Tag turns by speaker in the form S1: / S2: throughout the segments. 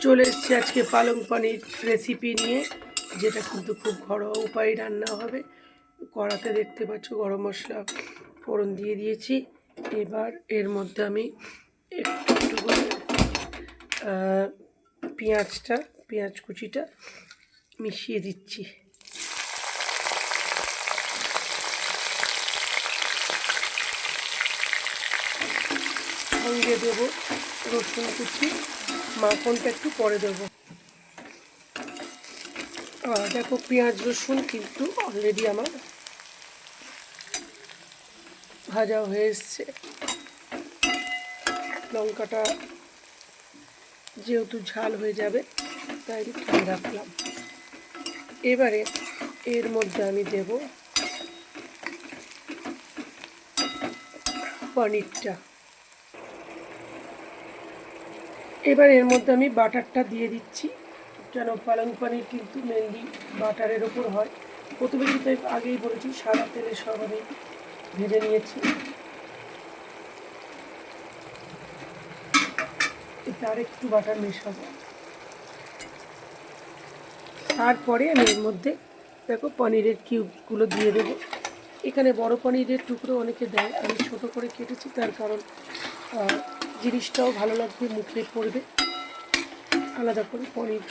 S1: চলে এসেছি আজকে পালং পনির রেসিপি নিয়ে, যেটা কিন্তু খুব ঘরোয়া উপায়ে রান্না হবে। কড়াতে দেখতে পাচ্ছ গরম মশলা ফোড়ন দিয়ে দিয়েছি। এবার এর মধ্যে আমি একটু করে পেঁয়াজ কুচিটা মিশিয়ে দিচ্ছি। সঙ্গে দেবো রসুন কুচি, মাখনটা একটু পরে দেবো। দেখো পেঁয়াজ রসুন কিন্তু অলরেডি আমার ভাজা হয়ে এসছে। লঙ্কাটা যেহেতু ঝাল হয়ে যাবে তাই তুলে রাখলাম। এবারে এর মধ্যে আমি দেব পনিরটা। এবার এর মধ্যে আমি বাটারটা দিয়ে দিচ্ছি, যেন পালং পনির কিন্তু মেনলি বাটারের ওপর হয়। প্রথমে কিন্তু আগেই বলেছি সাদা তেলে সব আমি ভেজে নিয়েছি। এতে আর একটু বাটার মেশাবো। তারপরে আমি এর মধ্যে দেখো পনিরের কিউবগুলো দিয়ে দেবো। এখানে বড় পনিরের টুকরো অনেকে দেয়, আমি ছোট করে কেটেছি, তার কারণ জিনিসটাও ভালো লাগবে, মুখে পড়বে। আলাদা করে পনির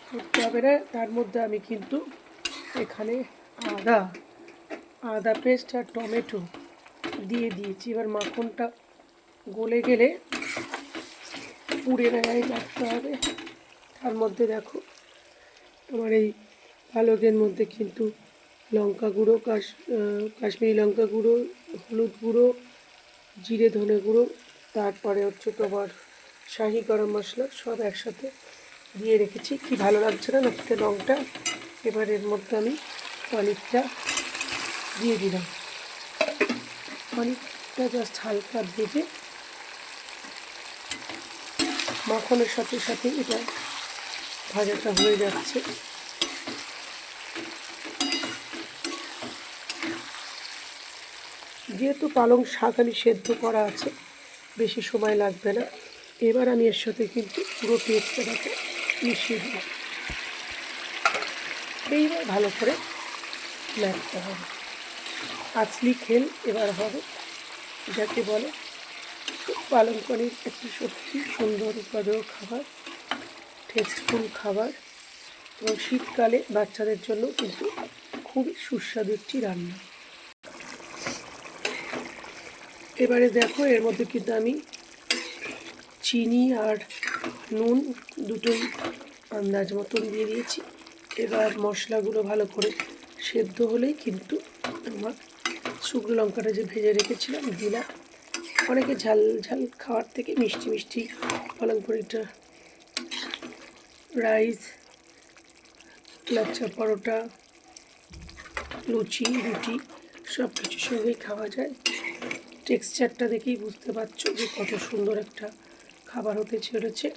S1: করতে হবে না। তার মধ্যে আমি কিন্তু এখানে আদা পেস্ট আর টমেটো দিয়ে দিয়েছি। এবার মাখনটা গলে গেলে পুড়ে গায়ে রাখতে হবে। তার মধ্যে দেখো আমার এই পালকের মধ্যে কিন্তু লঙ্কা গুঁড়ো, কাশ্মীরি লঙ্কা গুঁড়ো, হলুদ গুঁড়ো, জিরে ধনে গুঁড়ো, তারপরে হচ্ছে তোমার শাহি গরম মশলা সব একসাথে দিয়ে রেখেছি। কি ভালো লাগছে না দেখতে রঙটা। এবার এর মধ্যে আমি পনিরটা দিয়ে দিলাম। পনিরটা জাস্ট হালকা ভেজে মাখনের সাথে সাথে এটা ভাজাটা হয়ে যাচ্ছে। যেহেতু পালং শাক আমি সেদ্ধ করা আছে, বেশি সময় লাগবে না। এবার আমি এর সাথে কিন্তু পুরো পেস্টটাকে মিশিয়ে দেব। এইবার ভালো করে নাড়তে হবে। আসলি খেল এবার হবে, যাকে বলে পালং পনির একটি সত্যি সুন্দর উপাদেয় খাবার, টেস্টফুল খাবার, এবং শীতকালে বাচ্চাদের জন্য কিন্তু খুবই সুস্বাদু একটি রান্না। এবারে দেখো এর মধ্যে কিন্তু আমি চিনি আর নুন দুটোই আন্দাজ মতন দিয়ে দিয়েছি। এবার মশলাগুলো ভালো করে সেদ্ধ হলেই কিন্তু আমার শুকনো লঙ্কাটা যে ভেজে রেখেছিলাম দিলাম। অনেকে ঝাল ঝাল খাওয়ার থেকে মিষ্টি মিষ্টি পালং পনিরটা রাইস, লাচ্ছা পরোটা, লুচি, রুটি সব কিছুর সঙ্গেই খাওয়া যায়। টেক্সচারটা দেখেই বুঝতে পারছো যে কত সুন্দর একটা খাবার হতে চলেছে।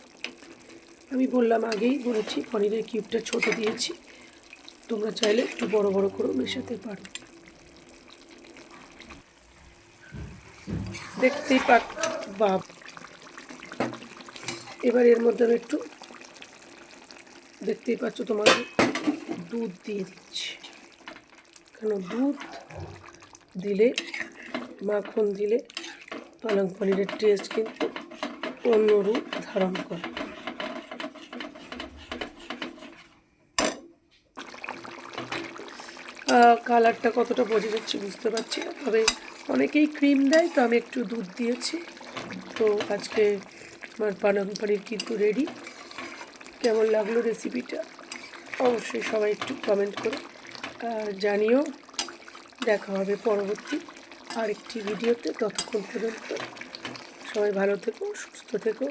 S1: আমি বললাম, আগেই বলেছি পনিরের কিউবটা ছোট দিয়েছি, তোমরা চাইলে একটু বড় বড় করে মেশাতে পারো। দেখতেই বাপ। এবার এর মধ্যে আমি একটু দেখতেই পাচ্ছ তোমাদের দুধ দিয়ে দিচ্ছি, কেন দুধ দিলে, মাখন দিলে পালং পনিরের টেস্ট কিন্তু অন্য রূপ ধারণ করে। কালারটা কতটা বোঝা যাচ্ছে বুঝতে পারছি না, তবে অনেকেই ক্রিম দেয়, তো আমি একটু দুধ দিয়েছি। তো আজকে আমার পালং পনির কিন্তু রেডি। কেমন লাগলো রেসিপিটা অবশ্যই সবাই একটু কমেন্ট করে জানিও। দেখা হবে পরবর্তী আরেকটি ভিডিওতে। ততক্ষণ পর্যন্ত সবাই ভালো থেকো, সুস্থ থেকো।